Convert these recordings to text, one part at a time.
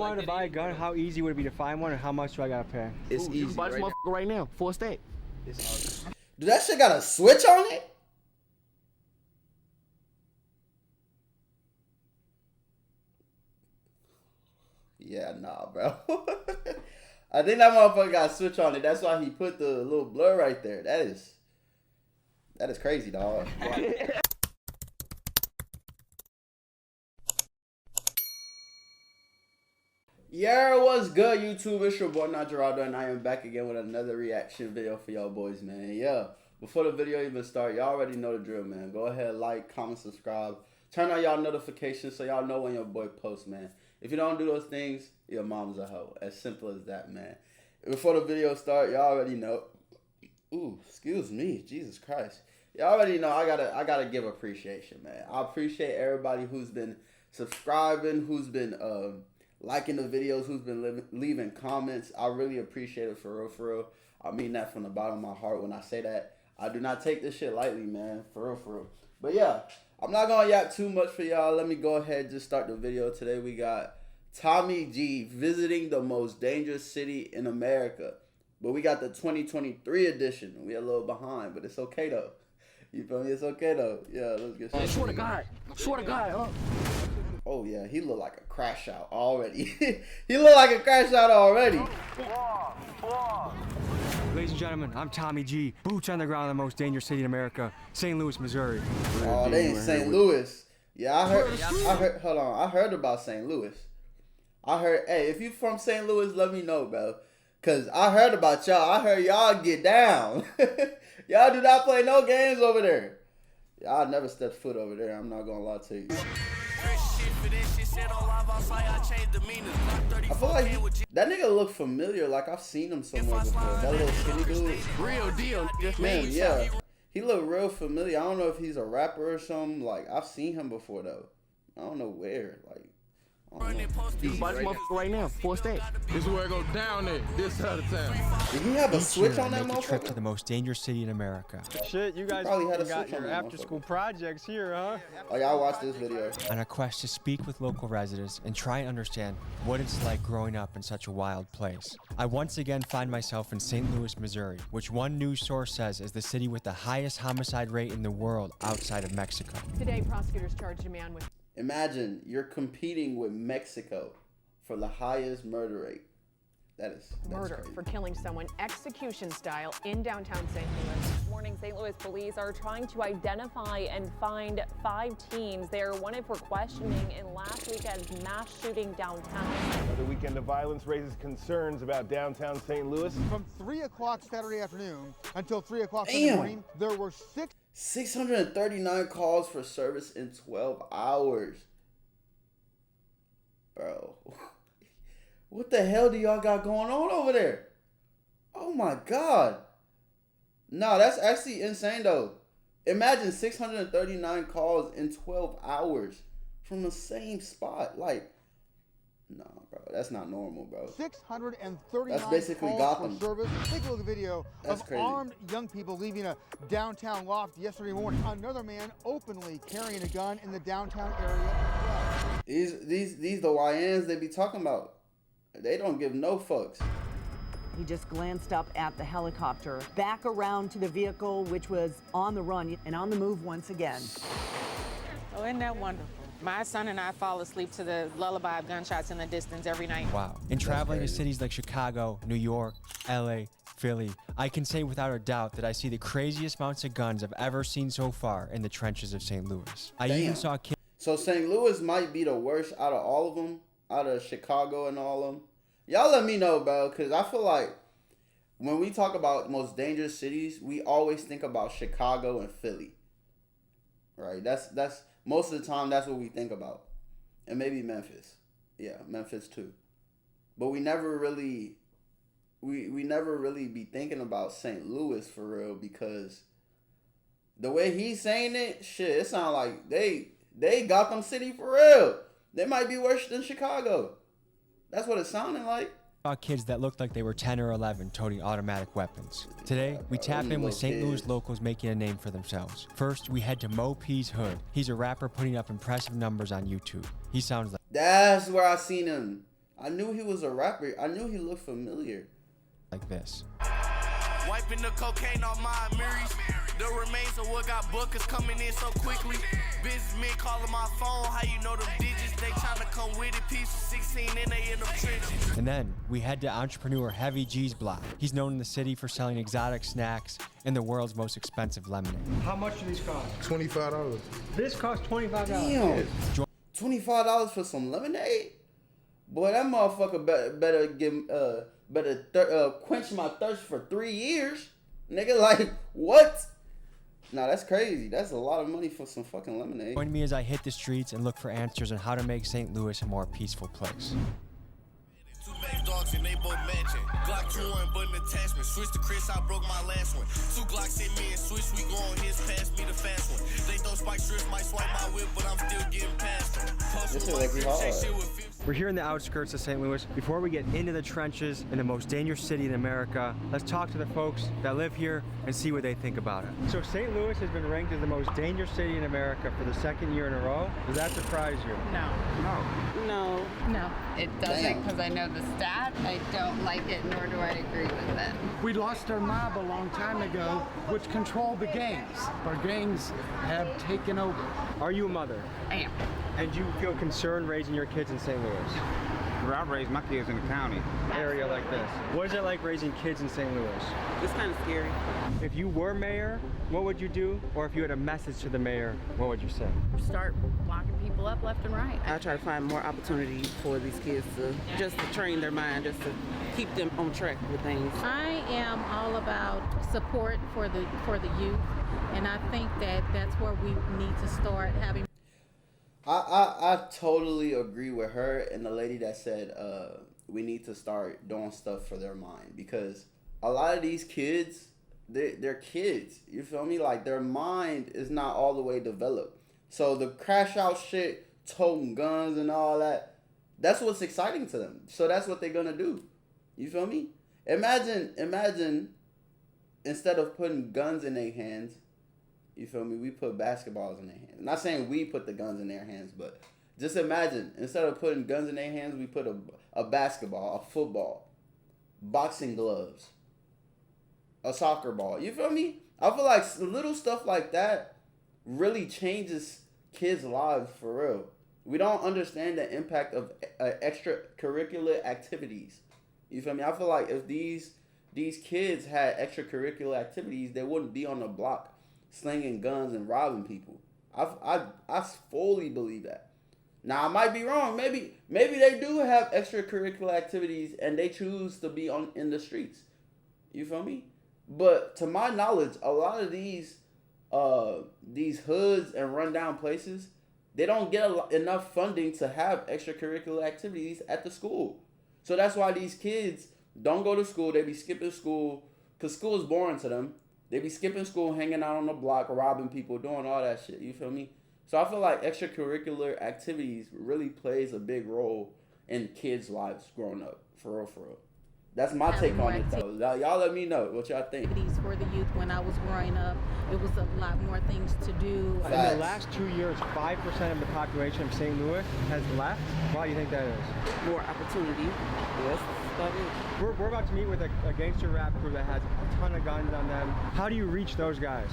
wanted to buy a gun, how easy would it be to find one, and how much do I gotta pay? It's easy. You can buy this motherfucker right now, for a state. Dude, that shit got a switch on it? Yeah, nah, bro. I think that motherfucker got a switch on it. That's why he put the little blur right there. That is crazy, dog. Yeah, what's good, YouTube? It's your boy Notjeraldo, and I am back again with another reaction video for y'all boys, man. Yeah, before the video even start, y'all already know the drill, man. Go ahead, like, comment, subscribe. Turn on y'all notifications so y'all know when your boy posts, man. If you don't do those things, your mom's a hoe. As simple as that, man. Before the video start, y'all already know. Ooh, excuse me, Jesus Christ. Y'all already know I gotta give appreciation, man. I appreciate everybody who's been subscribing, who's been liking the videos, who's been leaving comments. I really appreciate it, for real, for real. I mean that from the bottom of my heart when I say that. I do not take this shit lightly, man. For real, for real. But yeah, I'm not gonna yap too much for y'all. Let me go ahead and just start the video. Today we got Tommy G visiting the most dangerous city in America. But we got the 2023 edition. We a little behind, but it's okay though. You feel me? It's okay though. Yeah, let's get started. Swear to God. Swear to God, huh? Oh yeah, he look like a crash out already. He look like a crash out already. Ladies and gentlemen, I'm Tommy G. Boots on the ground in the most dangerous city in America, St. Louis, Missouri. Oh, they in St. Louis. Yeah, I heard, hold on, I heard about St. Louis. I heard, hey, if you from St. Louis, let me know, bro. Cause I heard about y'all. I heard y'all get down. Y'all do not play no games over there. Y'all never stepped foot over there. I'm not gonna lie to you. I feel like that nigga look familiar. Like I've seen him somewhere before. That little skinny dude. Real deal. Man, yeah. He look real familiar. I don't know if he's a rapper or something. Like I've seen him before though. I don't know where. Like. You can buy this motherfucker right now, for a state. This is where it goes down there, this side of town. Did he have a switch on that motherfucker? A trip to motherfucker? the most dangerous city in America. Shit, you guys Probably had a got switch on your that after-school projects here, huh? Oh, y'all watch this video. On a quest to speak with local residents and try and understand what it's like growing up in such a wild place. I once again find myself in St. Louis, Missouri, which one news source says is the city with the highest homicide rate in the world outside of Mexico. Today, prosecutors charged a man with... Imagine you're competing with Mexico for the highest murder rate. That's murder crazy. For killing someone execution style in downtown St. Louis. Morning, St. Louis police are trying to identify and find 5 teens. They are wanted for questioning in last weekend's mass shooting downtown. Another weekend of violence raises concerns about downtown St. Louis. From 3 o'clock Saturday afternoon until 3 o'clock in the morning, there were 639 calls for service in 12 hours. Bro. What the hell do y'all got going on over there? Oh my God. No, that's actually insane though. Imagine 639 calls in 12 hours from the same spot. Like, no, bro, that's not normal, bro. 639 that's basically calls Gotham. for service. Take a look at a video of armed young people leaving a downtown loft yesterday morning. Another man openly carrying a gun in the downtown area. These the YNs they be talking about. They don't give no fucks. He just glanced up at the helicopter, back around to the vehicle, which was on the run and on the move once again. Oh, isn't that wonderful? My son and I fall asleep to the lullaby of gunshots in the distance every night. Wow. In traveling to cities like Chicago, New York, LA, Philly, I can say without a doubt that I see the craziest amounts of guns I've ever seen so far in the trenches of St. Louis. I even saw kids. So St. Louis might be the worst out of all of them, out of Chicago and all of them. Y'all let me know, bro, because I feel like when we talk about most dangerous cities, we always think about Chicago and Philly. Right? That's most of the time that's what we think about. And maybe Memphis. Yeah, Memphis too. But we never really we never really be thinking about St. Louis for real, because the way he's saying it, shit, it sounds like they Gotham City for real. They might be worse than Chicago. That's what it sounded like. Kids that looked like they were 10 or 11 toting automatic weapons. Today, we tap in with St. Louis locals making a name for themselves. First, we head to Mo P's hood. He's a rapper putting up impressive numbers on YouTube. He sounds like... That's where I seen him. I knew he was a rapper. I knew he looked familiar. Like this. Wiping the cocaine on my mirrors. The remains of what got booked is coming in so quickly. Businessmen calling my phone. How you know them digits? They tryna come with it. Piece of 16 and they in them trenches. And then we head to entrepreneur Heavy G's block. He's known in the city for selling exotic snacks and the world's most expensive lemonade. How much do these cost? $25. This costs $25. Damn. $25 for some lemonade? Boy, that motherfucker better quench my thirst for 3 years. Nigga, like, what? Nah, that's crazy. That's a lot of money for some fucking lemonade. Join me as I hit the streets and look for answers on how to make St. Louis a more peaceful place. Two baby dogs and they both matching. Glock 2-1 button attachment. Switch to Chris, I broke my last one. 2 Glocks hit me and switch. We go on his, pass me the fast one. They throw spike strips, might swipe my whip, but I'm still getting past them. This is like hard. We're here in the outskirts of St. Louis. Before we get into the trenches in the most dangerous city in America, let's talk to the folks that live here and see what they think about it. So St. Louis has been ranked as the most dangerous city in America for the 2nd year in a row. Does that surprise you? No. No. No. It doesn't, because I know the stat. I don't like it, nor do I agree with it. We lost our mob a long time ago, which controlled the gangs. Our gangs have taken over. Are you a mother? I am. And do you feel concerned raising your kids in St. Louis? Well, I raised my kids in the county. Area like this. What is it like raising kids in St. Louis? It's kind of scary. If you were mayor, what would you do? Or if you had a message to the mayor, what would you say? Start locking people up left and right. I try to find more opportunities for these kids to train their mind, just to keep them on track with things. I am all about support for the youth, and I think that that's where we need to start having. I totally agree with her and the lady that said we need to start doing stuff for their mind, because a lot of these kids, they're kids, you feel me? Like, their mind is not all the way developed. So the crash out shit, toting guns and all that, that's what's exciting to them. So that's what they're gonna do. You feel me? Imagine instead of putting guns in their hands, you feel me, we put basketballs in their hands. I'm not saying we put the guns in their hands, but just imagine, instead of putting guns in their hands, we put a basketball, a football, boxing gloves, a soccer ball. You feel me? I feel like little stuff like that really changes kids' lives for real. We don't understand the impact of extracurricular activities. You feel me? I feel like if these kids had extracurricular activities, they wouldn't be on the block slinging guns and robbing people. I fully believe that. Now, I might be wrong. Maybe they do have extracurricular activities and they choose to be in the streets. You feel me? But to my knowledge, a lot of these hoods and rundown places, they don't get enough funding to have extracurricular activities at the school. So that's why these kids don't go to school. They be skipping school because school is boring to them. They be skipping school, hanging out on the block, robbing people, doing all that shit. You feel me? So I feel like extracurricular activities really plays a big role in kids' lives growing up. For real, for real. That's my take on it, though. Y'all let me know what y'all think. For the youth, when I was growing up, it was a lot more things to do. In the last 2 years, 5% of the population of St. Louis has left. Why do you think that is? More opportunity. Yes, that is. We're about to meet with a gangster rap crew that has a ton of guns on them. How do you reach those guys?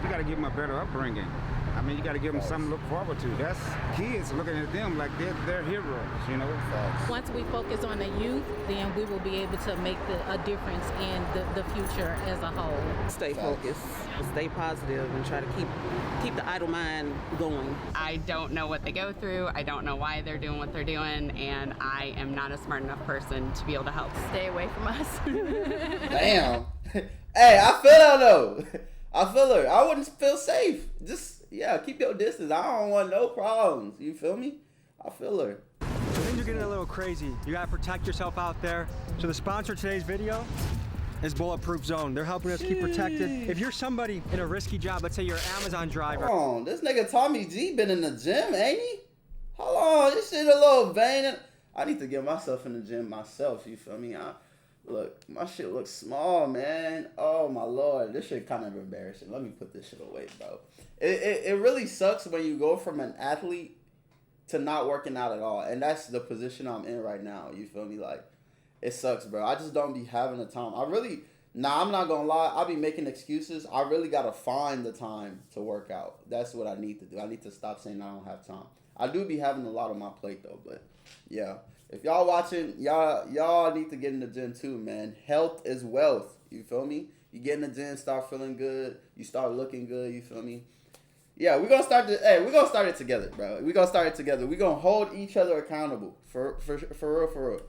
You got to give them a better upbringing. I mean, you got to give them something to look forward to. That's kids looking at them like they're heroes, you know? Once we focus on the youth, then we will be able to make a difference in the future as a whole. Stay focused, stay positive, and try to keep the idle mind going. I don't know what they go through. I don't know why they're doing what they're doing, and I am not a smart enough person to be able to help. Stay away from us. Damn. Hey, I feel her though. I feel her. I wouldn't feel safe. Yeah, keep your distance. I don't want no problems. You feel me? I feel her. Things are getting a little crazy. You gotta protect yourself out there. So the sponsor of today's video is Bulletproof Zone. They're helping us keep protected. If you're somebody in a risky job, let's say you're an Amazon driver. Hold on, this nigga Tommy G been in the gym, ain't he? Hold on, this shit a little vain. I need to get myself in the gym myself, you feel me? Look, my shit looks small, man. Oh my Lord, this shit kind of embarrassing. Let me put this shit away, bro. It really sucks when you go from an athlete to not working out at all. And that's the position I'm in right now. You feel me? Like, it sucks, bro. I just don't be having the time. I'm not gonna lie. I be making excuses. I really gotta find the time to work out. That's what I need to do. I need to stop saying I don't have time. I do be having a lot on my plate though, but yeah. If y'all watching, y'all need to get in the gym too, man. Health is wealth. You feel me? You get in the gym, start feeling good. You start looking good. You feel me? Yeah, we're gonna start it together, bro. We're gonna start it together. We're gonna hold each other accountable. For real.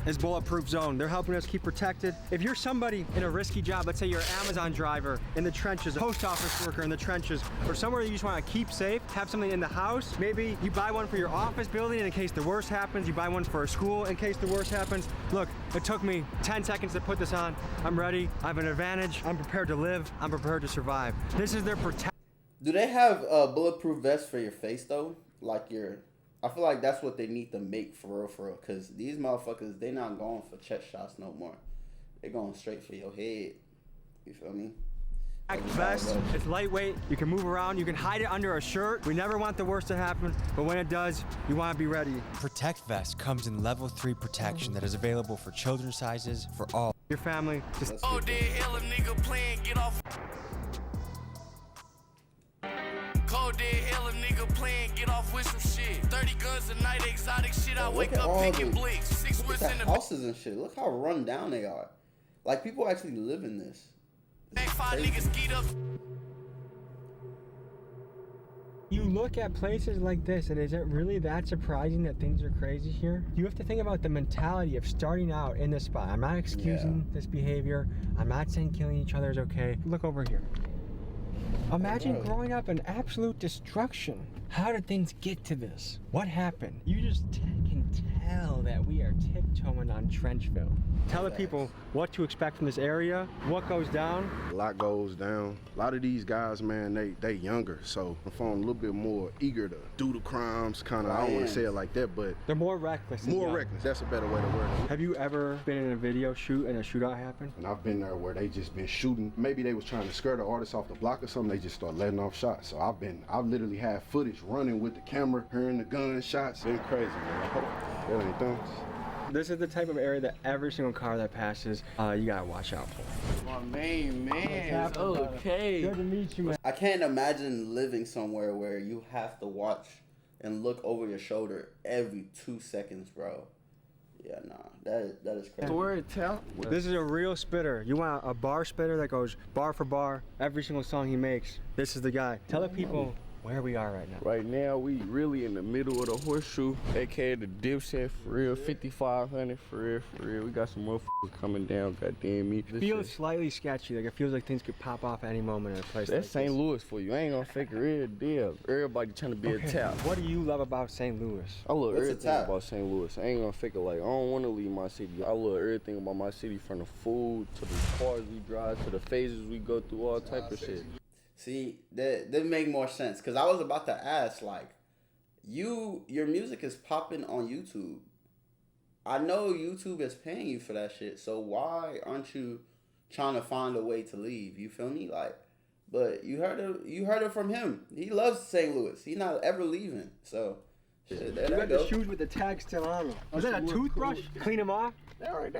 Is Bulletproof Zone. They're helping us keep protected. If you're somebody in a risky job, let's say you're an Amazon driver in the trenches, a post office worker in the trenches, or somewhere you just want to keep safe, have something in the house. Maybe you buy one for your office building in case the worst happens. You buy one for a school in case the worst happens. Look, it took me 10 seconds to put this on. I'm ready. I have an advantage. I'm prepared to live. I'm prepared to survive. This is their protection. Do they have a bulletproof vest for your face though? I feel like that's what they need to make for real. Cause these motherfuckers, they not going for chest shots no more. They going straight for your head. You feel me? Vest, it's lightweight. You can move around. You can hide it under a shirt. We never want the worst to happen, but when it does, you want to be ready. Protect Vest comes in level 3 protection that is available for children's sizes for all. Your family. Oh, dead hell a nigga playing, get off. Cold dead hell a nigga playing, get off with some shit. 30 guns a night, exotic shit. I wake up picking blicks. 6 Look whips at in the houses and shit. Look how run down they are. Like, people actually live in this. back. 5 niggas geet up. You look at places like this, and is it really that surprising that things are crazy here? You have to think about the mentality of starting out in this spot. I'm not excusing this behavior. I'm not saying killing each other is okay. Look over here. Imagine growing up in absolute destruction. How did things get to this? What happened? You just can tell that we are tiptoeing on Trenchville. Tell the people what to expect from this area, what goes down. A lot goes down. A lot of these guys, man, they younger, so I'm feeling a little bit more eager to do the crimes, kind of. I don't want to say it like that, but they're more reckless. More reckless. That's a better way to word it. Have you ever been in a video shoot and a shootout happened? And I've been there where they just been shooting. Maybe they was trying to scare the artist off the block or something. They just start letting off shots. So I've literally had footage running with the camera, hearing the gunshots. Been crazy, man. That ain't thumbs. This is the type of area that every single car that passes, you gotta watch out for. My main man. Okay. Good to meet you, man. I can't imagine living somewhere where you have to watch and look over your shoulder every 2 seconds, bro. Yeah, nah, that is crazy. This is a real spitter. You want a bar spitter that goes bar for bar, every single song he makes. This is the guy. Tell the people where we are right now. Right now, we really in the middle of the horseshoe, aka the dipset for real, 5500 for real. We got some motherfuckers coming down, goddamn me. It feels slightly sketchy, like it feels like things could pop off at any moment in a place That's like St. this. Louis for you. I ain't gonna fake a real deal. Everybody trying to be a tap. What do you love about St. Louis? I love everything about St. Louis. I ain't gonna fake it like, I don't wanna leave my city. I love everything about my city, from the food, to the cars we drive, to the phases we go through, all type of shit. See, that make more sense. Because I was about to ask, like, your music is popping on YouTube. I know YouTube is paying you for that shit, so why aren't you trying to find a way to leave? You feel me? Like, but you heard it from him. He loves St. Louis. He's not ever leaving. So, shit, there You you got go. the shoes with the tag still on them. Was that a toothbrush? Clean them off? All right.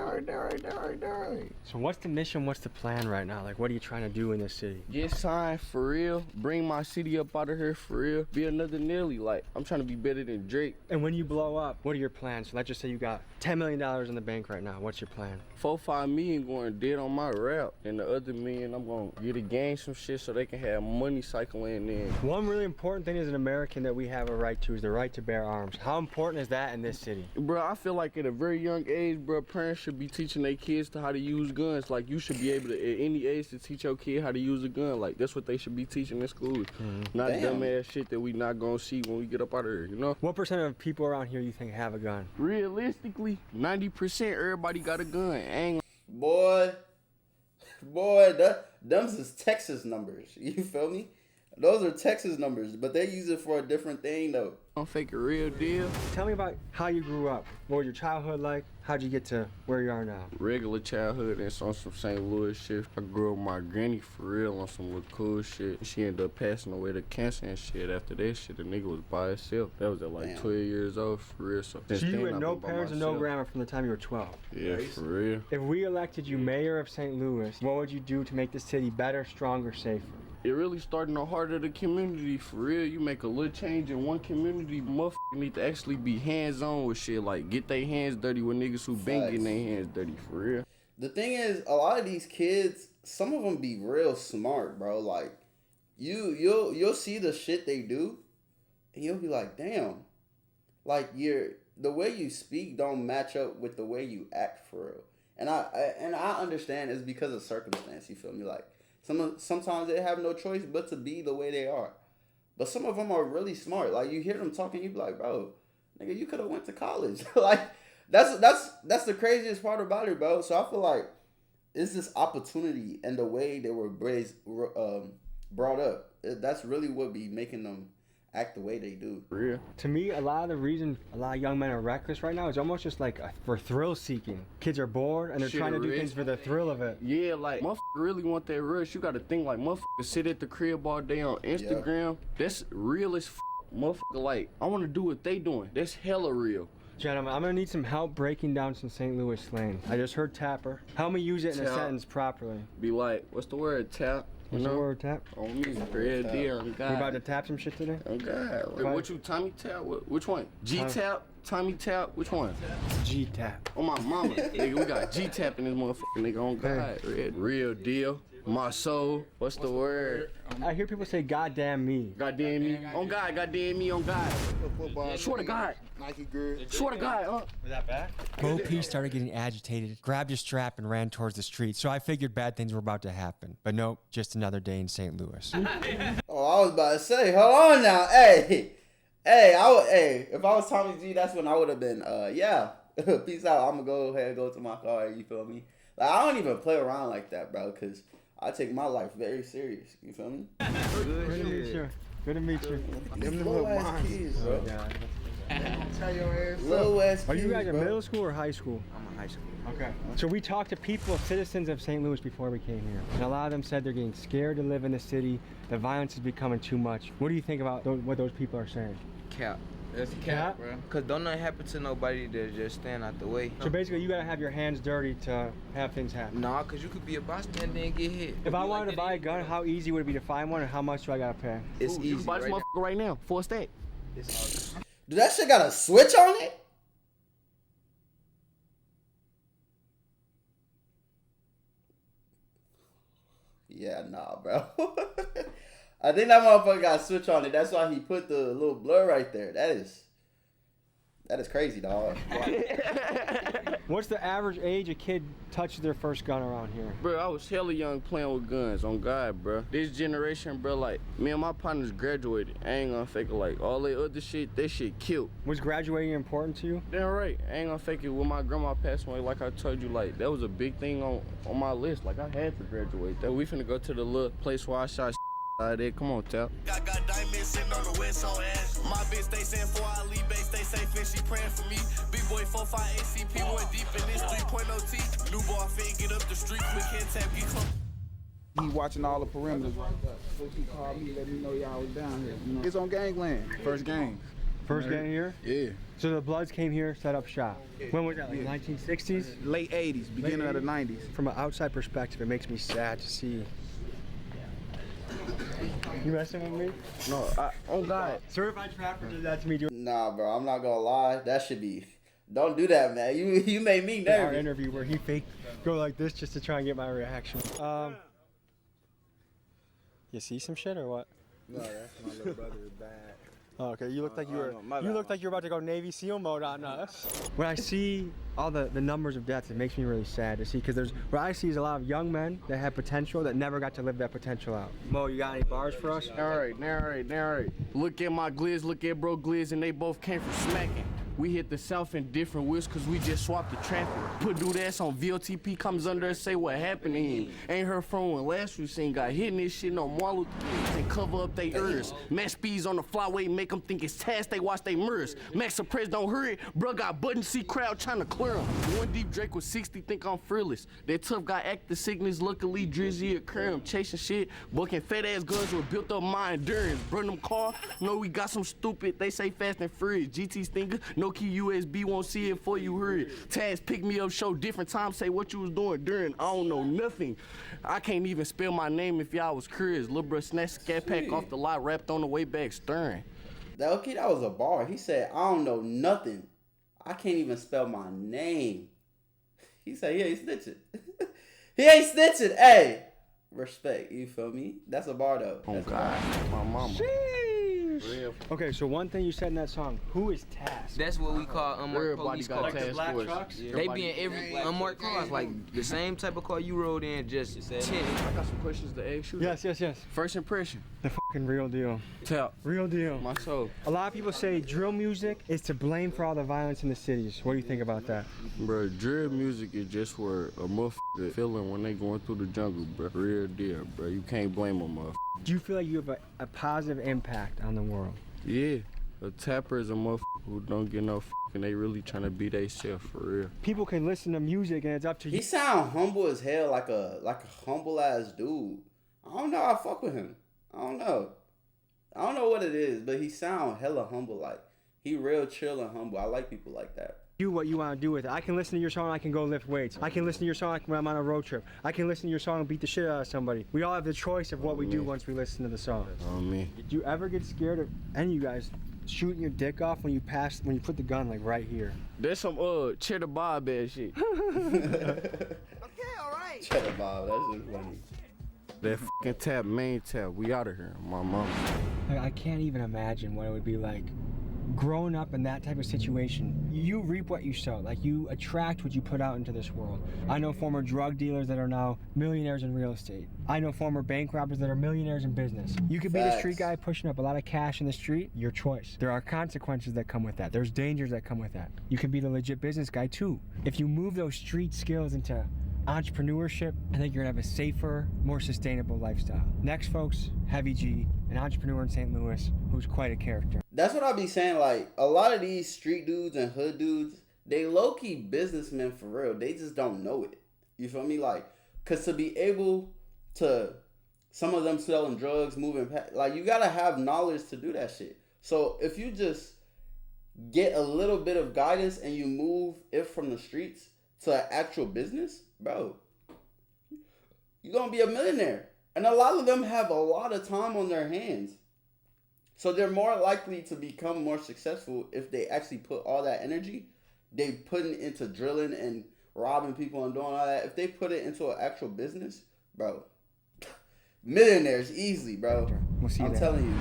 So what's the mission? What's the plan right now? Like, what are you trying to do in this city? Get signed for real. Bring my city up out of here for real. Be another Nelly. Like, I'm trying to be better than Drake. And when you blow up, what are your plans? Let's just say you got $10 million in the bank right now. What's your plan? 4-5 million going dead on my rap. And the other million, I'm going to get a gang some shit so they can have money cycling in. One really important thing as an American that we have a right to is the right to bear arms. How important is that in this city? Bro, I feel like at a very young age, bro, parents should be teaching their kids to how to use guns. Like, you should be able to, at any age, to teach your kid how to use a gun. Like, that's what they should be teaching in schools. Not dumbass shit that we not gonna see when we get up out of here, you know? What percent of people around here you think have a gun? Realistically, 90% everybody got a gun. Boy, them is Texas numbers. You feel me? Those are Texas numbers, but they use it for a different thing though. I'm fake a real deal. Tell me about how you grew up. What was your childhood like? How'd you get to where you are now? Regular childhood and on some St. Louis shit. I grew up with my granny for real on some little cool shit. She ended up passing away to cancer and shit. After that shit, the nigga was by himself. That was at like 12 years old for real. So you had no parents and no grandma from the time you were 12? Yeah, for real. If we elected you mayor of St. Louis, what would you do to make the city better, stronger, safer? It really started in the heart of the community, for real. You make a little change in one community, motherfuckers need to actually be hands-on with shit, like get their hands dirty with niggas who been getting their hands dirty, for real. The thing is, a lot of these kids, some of them be real smart, bro. Like, you'll see the shit they do, and you'll be like, damn. Like, the way you speak don't match up with the way you act, for real. And I understand it's because of circumstance, you feel me? Like, sometimes they have no choice but to be the way they are. But some of them are really smart. Like, you hear them talking, you be like, bro, nigga, you could have went to college. Like, that's the craziest part about it, bro. So I feel like it's this opportunity and the way they were brought up. That's really what be making them act the way they do. Real. To me, a lot of the reason a lot of young men are reckless right now is almost just like for thrill seeking. Kids are bored and they're trying to do things for the thrill of it. Yeah, like motherfucker really want that rush. You gotta think like motherfucker sit at the crib all day on Instagram. Yeah. That's real as motherfucker. Like I want to do what they doing. That's hella real. Gentlemen, I'm gonna need some help breaking down some St. Louis slang. I just heard tapper. Help me use it in a sentence properly. Be like, what's the word? Tap. What's the word, tap? On me, real deal. On God. You about to tap some shit today? On God. Wait, what you, Tommy tap? Which one? G-tap? Tommy tap? Which one? G-tap. On my mama. Nigga, we got G-tap in this motherfucker, nigga. On God. Real deal. My soul. What's the word? I hear people say goddamn me. Goddamn me. On God, goddamn me, on God. Swear to God. Nike girl. Swear to God, Was that bad? Bo P started getting agitated, grabbed his strap, and ran towards the street. So I figured bad things were about to happen. But nope, just another day in St. Louis. Oh, I was about to say, hold on now. Hey, if I was Tommy G, that's when I would have been, yeah, peace out. I'm going to go ahead and go to my car, you feel me? Like, I don't even play around like that, bro, because I take my life very serious, you feel me? Good to meet you. Good to meet you. Them little ass kids, bro. Tell your ass Little ass kids, Are you guys in bro. middle school or high school? I'm in high school. Okay. So we talked to people, citizens of St. Louis before we came here. And a lot of them said they're getting scared to live in the city. The violence is becoming too much. What do you think about what those people are saying? Cap. That's cap, bro. Cause don't nothing happen to nobody to just stand out the way. So basically, you gotta have your hands dirty to have things happen. Nah, cause you could be a bystander and get hit. If I wanted to buy a gun, how easy would it be to find one, and how much do I gotta pay? It's easy. You can buy this motherfucker right now for a stack. Do that shit got a switch on it? Yeah, nah, bro. I think that motherfucker got a switch on it. That's why he put the little blur right there. That is crazy, dog. What's the average age a kid touches their first gun around here? Bro, I was hella young playing with guns, on God, bro. This generation, bro, like, me and my partners graduated. I ain't gonna fake it, like, all that other shit, that shit killed. Was graduating important to you? Damn right. I ain't gonna fake it. When my grandma passed away, like I told you, like, that was a big thing on my list. Like, I had to graduate. That we finna go to the little place where I shot there. Come on, Tap. I got diamonds sitting on the west on ass. My bitch stay saying for I leave base, stay safe and she praying for me. Big boy 4-5 ACP went deep in this 3.0 T. New ball fit, get up the street, quick hit tap, get close. He watching all the perimeters. So he called me, let me know y'all was down here. You know? It's on gangland. First game. First game here? Yeah. So the Bloods came here, set up shop. When was that, like 1960s? Late 80s, beginning of the 90s. From an outside perspective, it makes me sad to see. You messing with me? No, oh God. Certified trapper did that to me. Nah, bro, I'm not gonna lie. That should be. Don't do that, man. You made me nervous. Our interview where he faked go like this just to try and get my reaction. You see some shit or what? No, that's my little brother's bag. Oh, okay, you looked like you were about to go Navy SEAL mode on us. When I see all the numbers of deaths, it makes me really sad to see, because what I see is a lot of young men that have potential that never got to live that potential out. Mo, you got any bars for us? All right. Look at my glizz, look at bro glizz, and they both came from smacking. We hit the south in different wheels cause we just swapped the traffic. Put dude ass on VLTP, comes under and say what happened to him. Ain't heard from when last we seen got hit in this shit no more and cover up they ears. Max speeds on the flyway make them think it's task, they watch they mirrors. Max suppress don't hurry, bruh got button see crowd trying to clear him. One deep Drake with 60 think I'm fearless. That tough guy act the sickness, luckily Drizzy occur him chasing shit. Booking fat ass guns with built up my endurance. Burn them car, know we got some stupid, they say fast and furious. GT stinger, no key USB, won't see it before you heard it. Taz pick me up, show different times, say what you was doing during, I don't know nothing. I can't even spell my name if y'all was curious. Lil' bruh snatched scat pack off the lot, wrapped on the way back stirring. That was a bar. He said, I don't know nothing. I can't even spell my name. He said, yeah, he snitching. He ain't snitching. Hey, respect. You feel me? That's a bar though. Oh God, my mama. Okay, so one thing you said in that song, who is Taz? That's what we call unmarked police cars. Like the black trucks? Yeah. They be in every unmarked cars, like the same type of car you rode in, just 10. I got some questions to ask you. Yes. First impression. The fucking real deal. Tell. Real deal. My soul. A lot of people say drill music is to blame for all the violence in the cities. What do you think about that? Bro, drill music is just where a motherfucker feeling when they going through the jungle, bro. Real deal, bro. You can't blame a motherfucker. Do you feel like you have a positive impact on the world? Yeah. A tapper is a motherfucker who don't get no and they really trying to be they self for real. People can listen to music and it's up to you. He sound humble as hell, like a humble ass dude. I don't know, I fuck with him. I don't know what it is, but he sound hella humble. Like he real chill and humble. I like people like that. Do what you want to do with it. I can listen to your song, I can go lift weights. I can listen to your song when I'm on a road trip. I can listen to your song and beat the shit out of somebody. We all have the choice of what we do once we listen to the song. Oh me. Did you ever get scared of any of you guys shooting your dick off when you put the gun like right here? There's some cheddar bob ass shit. Okay, alright. Cheddar bob, that's just funny. That fucking tap, main tap, we out of here, my mama. I can't even imagine what it would be like growing up in that type of situation. You reap what you sow. Like you attract what you put out into this world. I know former drug dealers that are now millionaires in real estate. I know former bank robbers that are millionaires in business. You could be the street guy pushing up a lot of cash in the street, your choice. There are consequences that come with that. There's dangers that come with that. You can be the legit business guy too. If you move those street skills into entrepreneurship, I think you're gonna have a safer, more sustainable lifestyle. Next, folks, Heavy G, an entrepreneur in St. Louis who's quite a character. That's what I be saying. Like a lot of these street dudes and hood dudes, they low-key businessmen for real. They just don't know it. You feel me? Like, cause to be able to, some of them selling drugs, moving, like you gotta have knowledge to do that shit. So if you just get a little bit of guidance and you move it from the streets to an actual business, bro, you're gonna be a millionaire. And a lot of them have a lot of time on their hands. So they're more likely to become more successful if they actually put all that energy they putting into drilling and robbing people and doing all that. If they put it into an actual business, bro, millionaires easily, bro. We'll see I'm that. telling you.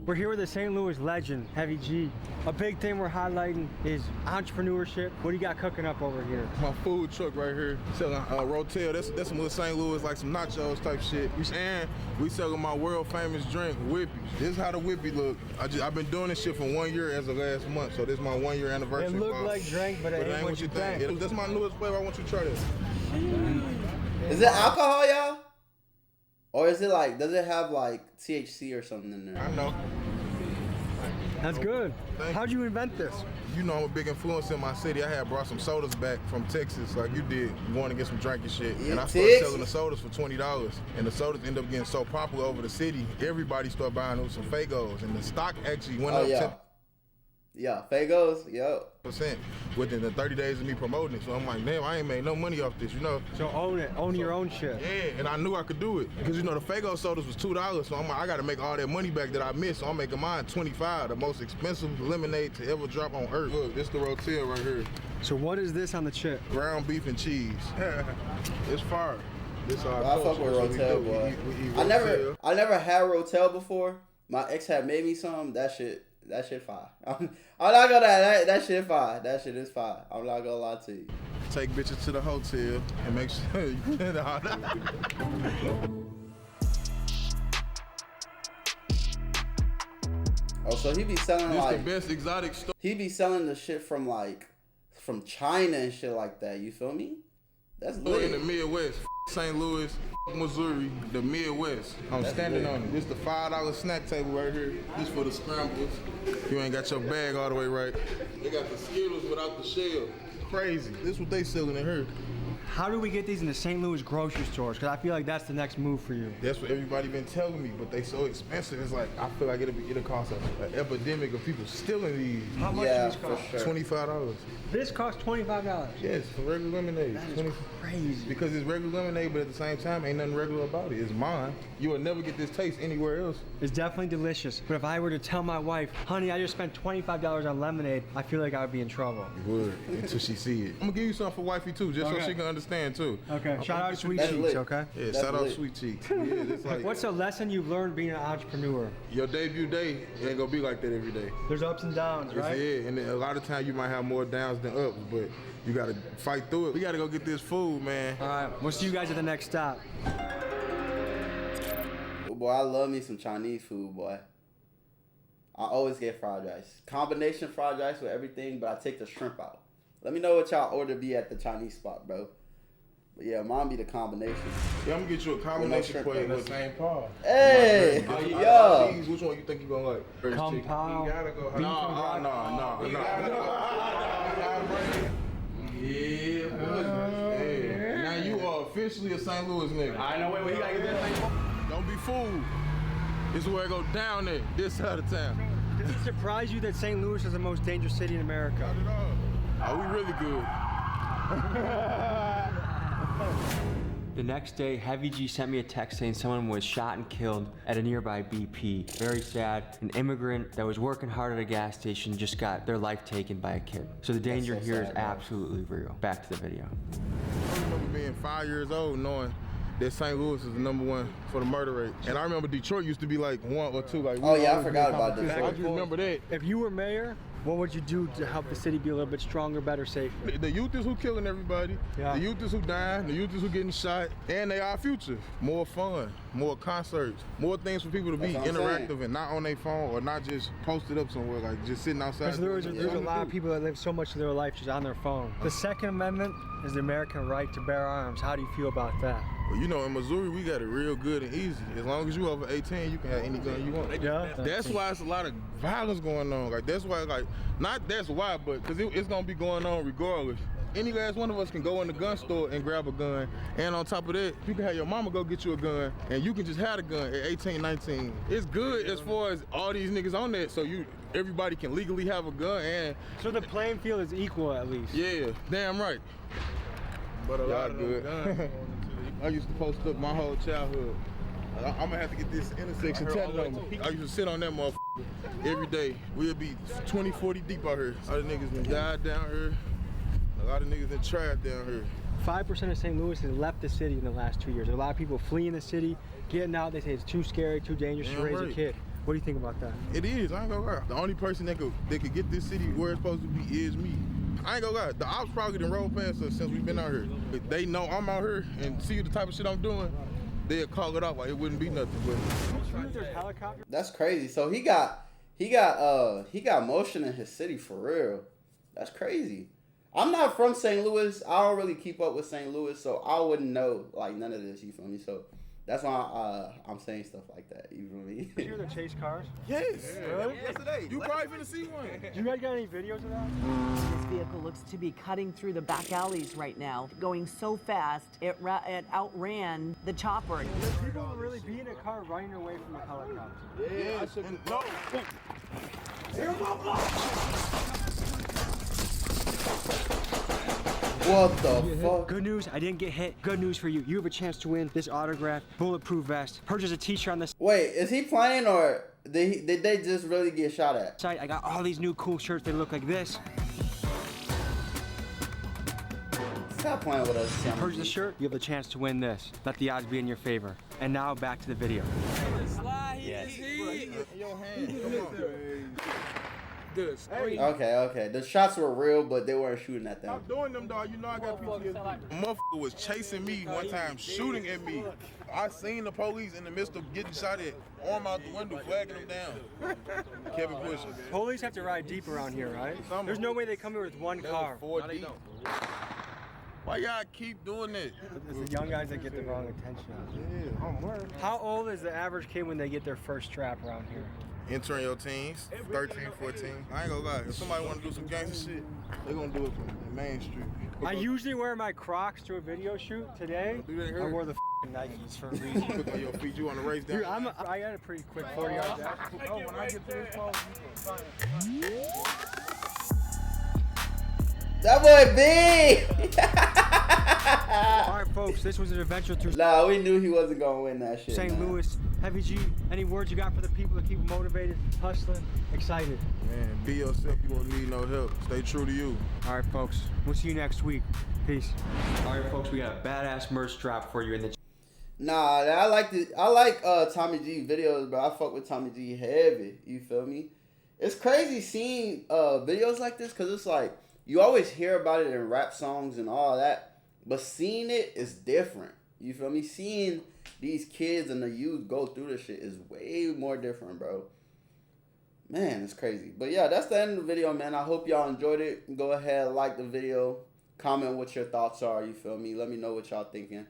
We're here with the St. Louis legend, Heavy G. A big thing we're highlighting is entrepreneurship. What do you got cooking up over here? My food truck right here, selling Rotel. That's some little St. Louis, like some nachos type shit. And we selling my world famous drink, Whippy. This is how the Whippy look. I've been doing this shit for 1 year as of last month, so this is my 1 year anniversary. It looked like drink, but it ain't what you think. That's my newest flavor. I want you to try this. Is it alcohol, y'all? Or is it like, does it have like THC or something in there? I know. That's good. How'd you invent this? You know I'm a big influence in my city. I had brought some sodas back from Texas like you did, going to get some drinking shit. And I started selling the sodas for $20. And the sodas ended up getting so popular over the city, everybody started buying them some Fagos. And the stock actually went up 10%. Yeah, Fagos, yo. Within the 30 days of me promoting it. So I'm like, damn, I ain't made no money off this, you know? So own it, own your own shit. Yeah, and I knew I could do it. Because, you know, the Fago sodas was $2, so I'm like, I got to make all that money back that I missed, so I'm making mine $25, the most expensive lemonade to ever drop on earth. Look, this the Rotel right here. So what is this on the chip? Ground beef and cheese. It's fire. This I fuck with Rotel, boy. I never had Rotel before. My ex had made me some. That shit fire. I'm not gonna that shit fire. That shit is fire. I'm not gonna lie to you. Take bitches to the hotel and make sure you Oh, so he be selling This like the best exotic store. he be selling the shit from China and shit like that. You feel me? That's lit. In the Midwest, St. Louis, Missouri, the Midwest. I'm standing on it. This the $5 snack table right here. This for the scramblers. You ain't got your bag all the way right. They got the Skittles without the shell. Crazy. This what they selling in here. How do we get these in the St. Louis grocery stores? Because I feel like that's the next move for you. That's what everybody been telling me, but they so expensive. It's like, I feel like it'll cost an epidemic of people stealing these. How much do these cost? For sure. $25. This costs $25? Yes, for regular lemonade. That is crazy. Because it's regular lemonade, but at the same time, ain't nothing regular about it. It's mine. You will never get this taste anywhere else. It's definitely delicious. But if I were to tell my wife, honey, I just spent $25 on lemonade, I feel like I would be in trouble. You would, until she see it. I'm gonna give you something for wifey too, just so she can understand too. Okay, shout out Sweet Cheeks, okay? Yeah, shout out Sweet Cheeks. Yeah, it's like, what's a lesson you've learned being an entrepreneur? Your debut day ain't gonna be like that every day. There's ups and downs, right? Yeah, and a lot of times you might have more downs than ups, but you gotta fight through it. We gotta go get this food, man. All right, we'll see you guys at the next stop. Oh, boy, I love me some Chinese food, boy. I always get fried rice. Combination fried rice with everything, but I take the shrimp out. Let me know what y'all order be at the Chinese spot, bro. But yeah, mine be the combination. Yeah, I'm gonna get you a combination plate with the same pot. Hey, yo. Which one you think you gonna like? Kung Pao. You gotta go. No. Yeah, boy. Now you are officially a St. Louis nigga. I know. Wait, he gotta get that thing. Don't be fooled. This is where it go down there, this side of town. Does it surprise you that St. Louis is the most dangerous city in America? Not at all. Oh, we really good. The next day, Heavy G sent me a text saying someone was shot and killed at a nearby BP. Very sad. An immigrant that was working hard at a gas station just got their life taken by a kid. So the danger here is absolutely real. Back to the video. I remember being 5 years old knowing that St. Louis is the #1 for the murder rate. And I remember Detroit used to be like 1 or 2. Like, oh yeah, I forgot about Detroit. I just remember that. If you were mayor, what would you do to help the city be a little bit stronger, better, safer? The youth is who killing everybody. Yeah. The youth is who dying. The youth is who getting shot. And they our future. More fun, more concerts, more things for people to be interactive and not on their phone or not just posted up somewhere, like just sitting outside. Because there's a lot of people that live so much of their life just on their phone. The Second Amendment is the American right to bear arms. How do you feel about that? Well, you know, in Missouri, we got it real good and easy. As long as you over 18, you can have any gun you want. Yeah. That's why it's a lot of violence going on. Like, that's why, like, not that's why, but because it's going to be going on regardless. Any last one of us can go in the gun store and grab a gun. And on top of that, you can have your mama go get you a gun, and you can just have a gun at 18, 19. It's good as far as all these niggas on that, so everybody can legally have a gun. And so the playing field is equal at least. Yeah, damn right. But a lot of good. I used to post up my whole childhood. I'm gonna have to get this intersection tatted on me. I used to sit on that motherfucker every day. We'll be 20, 40 deep out here. A lot of niggas done died down here. A lot of niggas done tried down here. 5% of St. Louis has left the city in the last 2 years. There's a lot of people fleeing the city, getting out. They say it's too scary, too dangerous to raise a kid. What do you think about that? It is, I ain't gonna lie. The only person that could get this city where it's supposed to be is me. I ain't gonna lie, the ops probably done rolled past us since we've been out here. If they know I'm out here and see the type of shit I'm doing, they'll call it off like it wouldn't be nothing. But that's crazy. So he got motion in his city for real. That's crazy. I'm not from St. Louis. I don't really keep up with St. Louis, so I wouldn't know like none of this. You feel me? So that's why I'm saying stuff like that. You feel me? Did you hear them chase cars? Yes. Really? Yesterday. You probably finna see one. You guys got any videos of that? This vehicle looks to be cutting through the back alleys right now, going so fast it outran the chopper. Does people really be in a car running away from a helicopter? Yeah. I should no. What the fuck? Good news, I didn't get hit. Good news for you. You have a chance to win this autographed bulletproof vest. Purchase a t-shirt on this. Wait, is he playing or did they just really get shot at? Site, I got all these new cool shirts. They look like this. Stop playing with us. Purchase the shirt, you have the chance to win this. Let the odds be in your favor. And now back to the video. Yes. Your hand. Come on. the screen. Okay. The shots were real, but they weren't shooting at them. Stop doing them, dog. You know I got PTSD. A motherfucker was chasing me one time, shooting at me. I seen the police in the midst of getting shot at, arm out the window, flagging them down. Kept it pushing. Police have to ride deep around here, right? There's no way they come here with one car. 4 deep. Why y'all keep doing it? It's the young guys that get the wrong attention. How old is the average kid when they get their first strap around here? Entering your teens, 13, 14. I ain't gonna lie, if somebody wanna do some gangster shit, they gonna do it from the main street. I usually wear my Crocs to a video shoot. Today, I wore the Nikes for a reason. Put on your feet, you on the race down? Dude, I got a pretty quick 40-yard dash. Oh, when I get to this close, you can That boy B! Alright folks, this was an adventure through Nah, we knew he wasn't gonna win that shit. St. Louis. Heavy G, any words you got for the people to keep them motivated, hustling, excited? Man, be yourself, you won't need no help. Stay true to you. Alright folks, we'll see you next week. Peace. Alright folks, we got a badass merch drop for you in the Nah, I like Tommy G videos, but I fuck with Tommy G heavy. You feel me? It's crazy seeing videos like this, cause it's like you always hear about it in rap songs and all that, but seeing it is different. You feel me? Seeing these kids and the youth go through this shit is way more different, bro. Man, it's crazy. But yeah, that's the end of the video, man. I hope y'all enjoyed it. Go ahead, like the video, comment what your thoughts are. You feel me? Let me know what y'all thinking.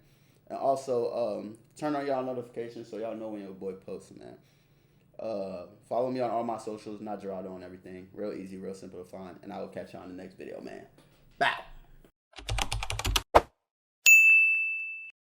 And also, turn on y'all notifications so y'all know when your boy posts, man. Follow me on all my socials, Notjeraldo on everything. Real easy, real simple to find. And I will catch y'all in the next video, man.